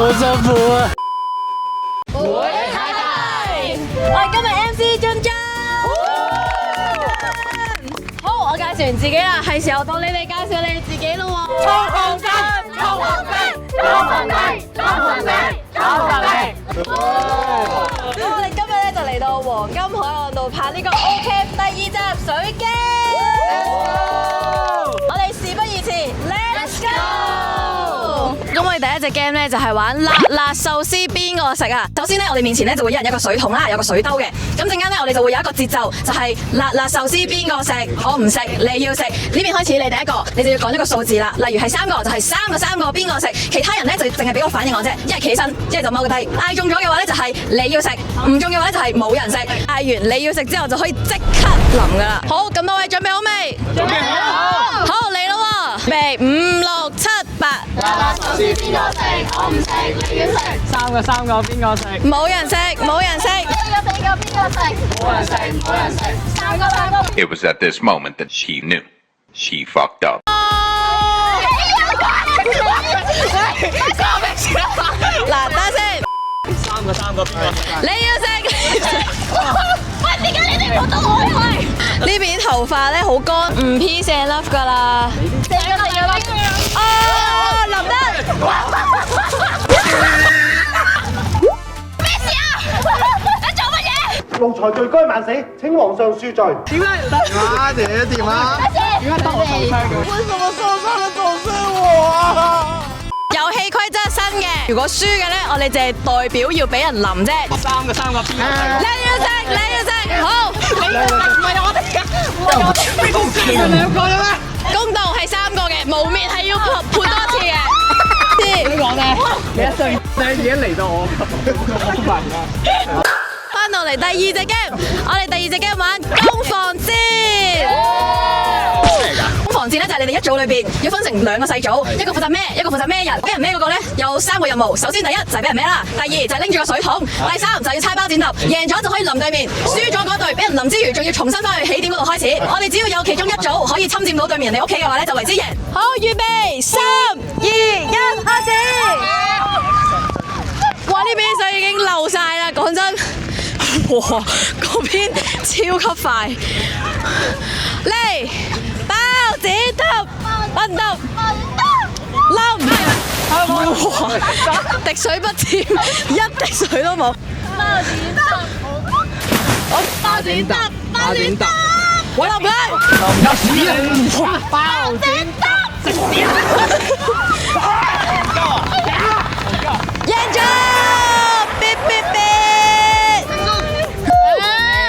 好辛苦啊！會太大，我係今日 MC 俊俊。好，我介紹完自己啦，係時候到你哋介紹你哋自己咯喎。衝紅燈，衝紅燈，衝紅燈，衝紅燈，衝紅燈。咁我哋今日咧就嚟到黃金海岸度拍呢個 O.K. 第2集水機。我哋事不宜遲 ，Let's go！ 咁我哋第一隻 game 咧就係玩辣辣壽司邊個食啊？首先咧，我哋面前咧就會一人一個水桶啦，有個水兜嘅。咁陣間咧，我哋就會有一個節奏，就係辣辣壽司邊個食，我唔食，你要食。呢邊開始，你第一個，你就要講一個數字啦。例如係3個，就係3個邊個食。其他人咧就淨係俾個反應我啫，一係企起身，一係就踎低。嗌中咗嘅話咧就係你要食，唔中嘅話咧就係冇人食。嗌完你要食之後就可以即刻淋噶啦。好，咁多位準備好未？準備好。好嚟咯喎，備5、6、7、8。辣辣壽司邊個食？我唔食，你要食。三個邊個食？冇人食，冇人食。4個邊個食？冇人食，冇人食。3個。 It was at this moment that she knew. She fucked up. 嗱，等下先。三個邊個食？你要食。喂，點解你哋冇到我？喂，呢邊啲頭髮咧好乾，唔 peace and love 噶啦。4個邊個？哦，林德。咩事啊？你做乜嘢？奴才罪該萬死，請皇上恕罪。點解？點啊？點解得我受傷嘅？為什麼受傷的總是我啊？遊戲規則新嘅，如果輸嘅咧，我哋就係代表要俾人淋啫。三個邊個食？你要食，你要食，好。唔係我哋㗎，兩個嘅咩？公道係3個嘅，無滅係要判多次嘅。你講咩？你一歲，你已經嚟到我級，我明啦。翻到嚟第2隻 game，我哋第2隻 game 玩攻防戰。攻防戰咧就係你哋一組裏邊要分成2個細組，一個負責孭，一個負責孭人。俾人孭嗰個咧有3個任務。首先第一就係俾人孭啦，第2就係拎住個水桶，第3就要猜包剪揼。贏咗就可以淋對面，輸咗嗰隊俾人淋之餘，仲要重新翻去起點嗰度開始。我哋只要有其中一組可以侵佔到對面人哋屋企嘅話咧，就為之贏。好，預備3、2、1，開始！哇！呢邊水已經漏晒啦，講真。哇！嗰邊超級快，嚟包剪揼，揼揼，冧，哇！滴水不沾，一滴水都冇。包剪揼，包剪揼，我冧佢，有屎啊！包剪揼，食屎啊！贏咗！嗶嗶嗶！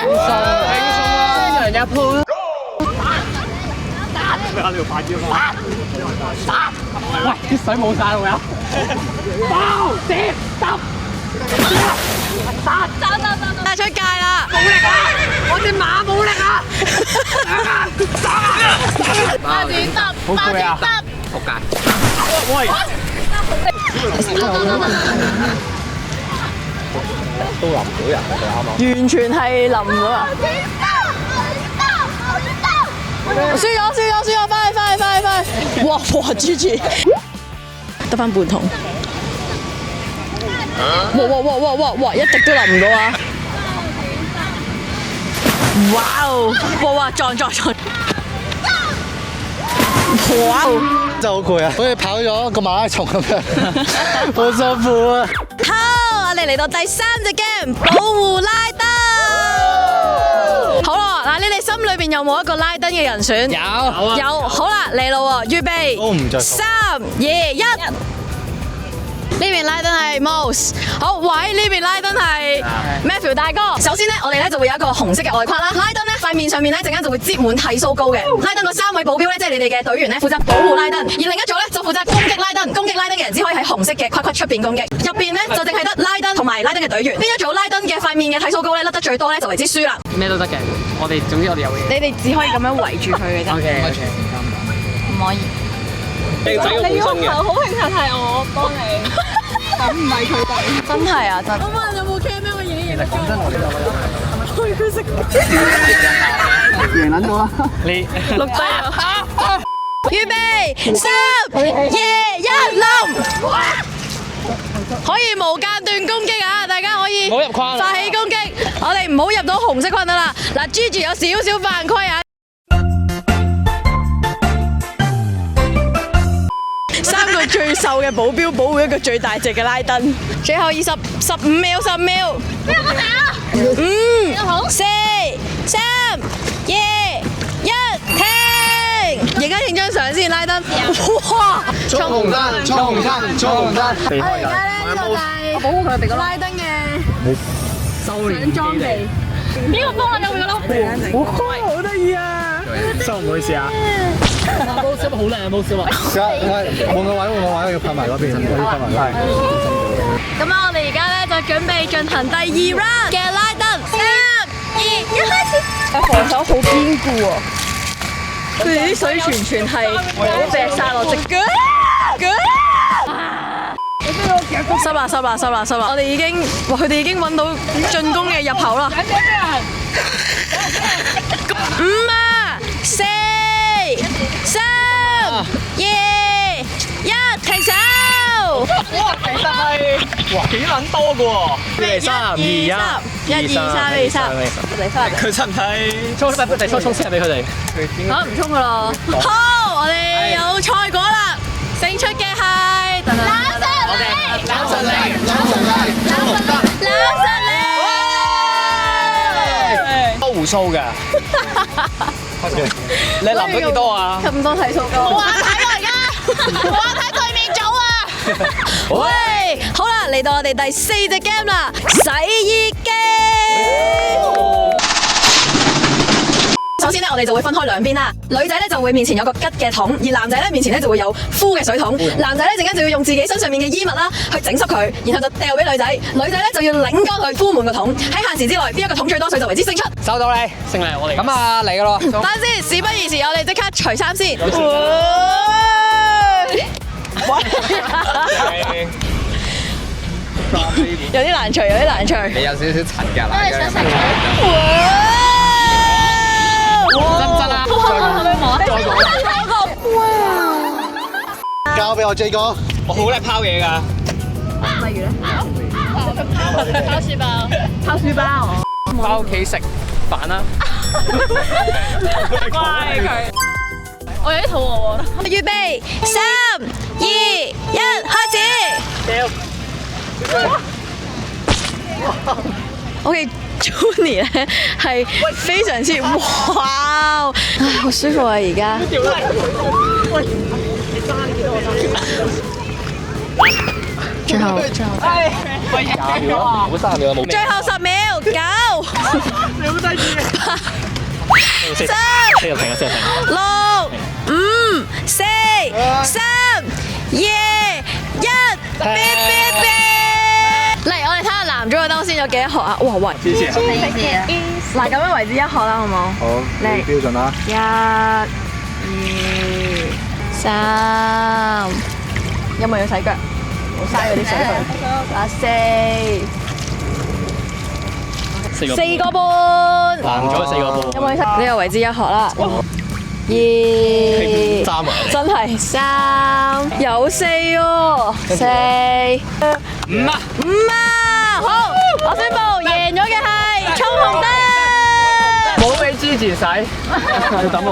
輕鬆啦，一人一盤。你要快啲啊！喂，啲水冇晒喎，包剪揼，出界啦！冇力啊！我隻馬冇力啊！包剪揼，包剪揼。仆街！喂！都淋唔到人嘅啱啱。完全係淋咗啊！輸咗，快！哇GG，得翻半桶。哇！一滴都淋唔到啊！哇！撞！哇！真係好攰啊，好似跑咗個馬拉松咁樣，好辛苦啊！好，我哋嚟到第3隻 game， 保護拉登。好啦，嗱，你哋心裏邊有冇一個拉登嘅人選？有，好啦，嚟咯喎，預備，3、2、1。呢邊拉登係 Mouse， 好，喂，呢邊拉登係 Matthew 大哥。首先咧，我哋咧就會有一個紅色嘅外框啦。拉登咧塊面上面咧陣間就會擠滿剃鬚膏嘅。拉登嗰3位保鏢咧，即係你哋嘅隊員咧，負責保護拉登，而另一組咧就負責攻擊拉登。攻擊拉登嘅人只可以喺紅色嘅框出邊攻擊，入邊咧就淨係得拉登同埋拉登嘅隊員。邊一組拉登嘅塊面嘅剃鬚膏咧甩得最多咧，就為之輸啦。咩都得嘅，總之我哋有嘢。你哋只可以咁樣圍住佢嘅啫。OK，唔可以。你要好慶幸係我幫你，咁唔係佢哋。真係啊，真。我問有冇 cam 咩？我影影。講真，我哋就佢食。贏撚咗啦！你錄低啊！預備，3、2、1，淋！可以無間斷攻擊啊！大家可以唔好入框發起攻擊，我哋唔好入到紅色框得啦。嗱，Gigi有少少犯規啊！三個最瘦嘅保鏢保護一個最大隻嘅拉登，最後15秒，10秒。5、4、3、2、1，停！而家影張相先，拉登。哇！衝紅燈，衝紅燈，衝紅燈。我而家咧呢個就係保護佢哋個拉登嘅想裝備。呢個幫我有冇覺得好得意啊！收唔好意思啊。冇燒好靚啊！冇燒啊！換個位，要拍埋嗰邊，我要拍埋。咁啊，我哋而家咧就準備進行第2 round 嘅拉登。3、2、1，開始！防守好堅固喎，佢哋啲水全係好劈晒落隻腳。收啦！我哋已經，哇！佢哋已經揾到進攻嘅入口啦。5、4、3、2、1，停手！哇，其實係幾撚多㗎喎！3、2、1，1、2、3，嚟翻。佢真係衝先俾佢哋。好唔衝噶咯。好，我哋有賽果啦，勝出嘅係冷實力。多胡鬚嘅。你淋咗幾多啊？咁多睇數㗎。冇眼睇喎而家，冇眼睇對面組啊！喂，好啦，嚟到我哋第4隻 game 啦，洗衣機。首先咧，我哋就會分開兩邊啦。女仔咧就會面前有個吉嘅桶，而男仔咧面前咧就會有敷嘅水桶。男仔咧陣間就要用自己身上面嘅衣物啦，去整濕佢，然後就掉俾女仔。女仔咧就要擰乾佢，敷滿個桶。喺限時之內，邊一個桶最多水就為之勝出。收到你，勝利我哋。咁啊，嚟噶咯。等陣先，事不宜遲，我哋即刻除衫先。有啲難除，有啲難除。你有少少塵㗎啦。真啊！交俾我 J 哥。我好叻拋嘢㗎。例如咧，拋書包，返屋企食飯啦。乖佢。我有啲肚餓喎。預備3、2、1，開始。OK，Johnny 咧係非常之哇，唉，好舒服啊而家。最後10秒，9、8、7、6、5、4、3、2、1，嚟，我哋睇下男組嘅燈先有幾多殼啊！哇喂，嗱咁樣為之1殼啦，好唔好？好，嚟標準啦。1、2、3，有冇要洗腳？冇嘥嗰啲水去。4個半。爛咗4個半。有冇要洗？呢個為之1殼啦。2，真係3，有4喎，4、5啊！好，我宣布贏咗嘅係衝紅燈。冇俾 Gigi 洗，要抌啊！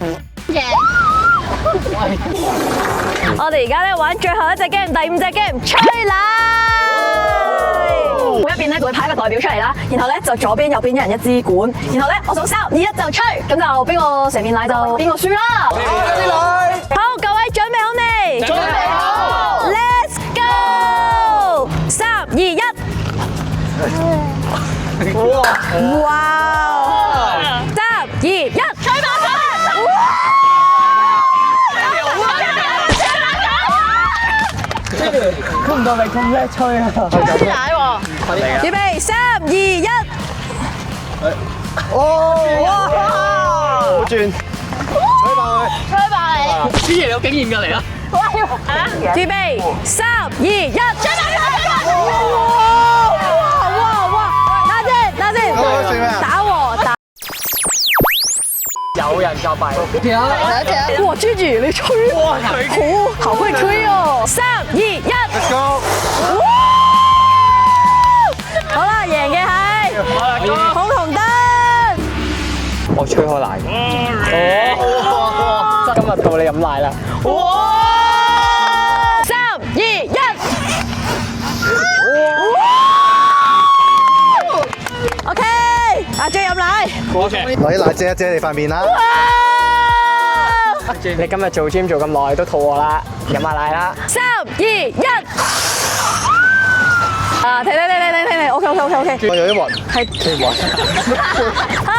我哋而家咧玩最後一隻 game，第5隻 game，吹奶。每一邊咧就會派一個代表出嚟啦，然後咧就左邊右邊一人一支管，然後咧我數3、2、1就吹，咁就邊個成面奶就邊個輸啦。好，各位準備好未？準備好。Let's go！ 3、2、1。哇！ 3、2、1，吹吧！估唔到你咁叻吹啊！吹奶喎！預備3、2、1。哦！哇！好轉，吹爆佢！吹爆你！Gigi 有經驗㗎嚟啦！預備3、2、1，吹爆佢！哇！等下先，打和打。有人就弊。哇 ，Gigi 你吹，好會吹哦！3、2、1， Let's go！哇！贏嘅係紅紅燈。我吹開奶。今日到你飲奶啦。哇！3、2、1。OK， 阿 J 飲奶。攞啲奶遮一遮你塊面啦。你今日做 gym 做咁耐都肚餓啦，飲下奶啦。3、2、1。啊，停，OK。我有啲暈。係。好，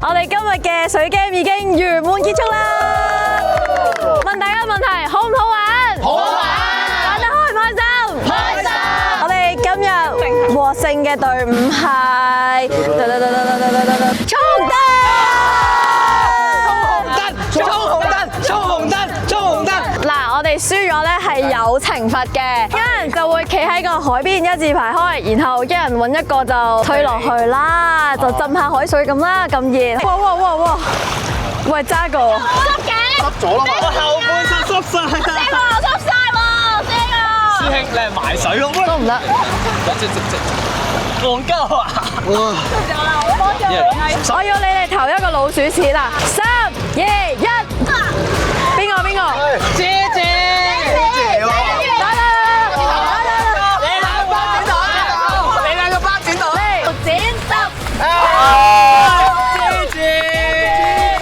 我哋今日嘅水 game 已經圓滿結束啦。問大家問題，好唔好玩？好玩。玩得開唔開心？開心。我哋今日獲勝嘅隊伍係衝燈。嗱，我哋輸咗咧係有懲罰嘅，一人就會企喺個海邊一字排開，然後一人揾一個就推落去啦，就浸下海水咁啦，咁熱。哇！喂，揸個濕咗啦嘛。我後半身濕晒啦。師兄，你係埋水咯？都唔得。戇鳩啊！我要你哋投一個老鼠屎啦！3、2、1，邊個？姐姐，你兩個包剪刀，剪刀，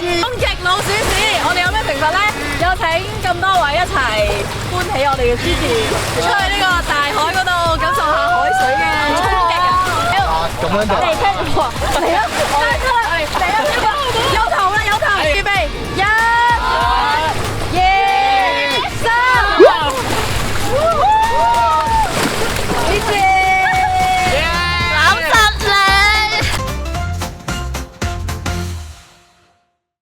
終極老鼠屎，我哋有咩懲罰咧？有請咁多位一齊歡喜我哋嘅支持，出去呢個大海嗰度感受下海水嘅衝擊啊！咁樣就嚟聽喎，嚟啊！有頭啦！